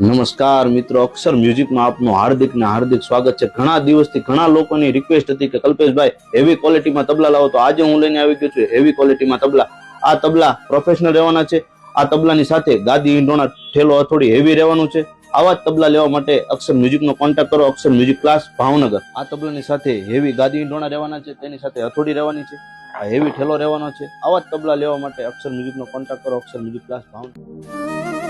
નમસ્કાર મિત્રો, અક્ષર મ્યુઝિકમાં આપનું હાર્દિક સ્વાગત છે। ઘણા દિવસથી ઘણા લોકોની રિક્વેસ્ટ હતી કે કલ્પેશભાઈ હેવી ક્વોલિટીમાં તબલા લાવો, તો આજે હું લઈને આવી ગયો છું હેવી ક્વોલિટીમાં તબલા। આ તબલા પ્રોફેશનલ રહેવાના છે। આ તબલાની સાથે ગાદી, ઈંડોણા, ઠેલો, હથોડી હેવી રહેવાનું છે। આવા જ તબલા લેવા માટે અક્ષર મ્યુઝિકનો કોન્ટેક્ટ કરો। અક્ષર મ્યુઝિક ક્લાસ, ભાવનગર। આ તબલાની સાથે હેવી ગાદી, ઈંડોણા રહેવાના છે, તેની સાથે હથોડી રહેવાની છે, આ હેવી ઠેલો રહેવાનો છે। આવા જ તબલા લેવા માટે અક્ષર મ્યુઝિકનો કોન્ટેક્ટ કરો। અક્ષર મ્યુઝિક ક્લાસ, ભાવનગર।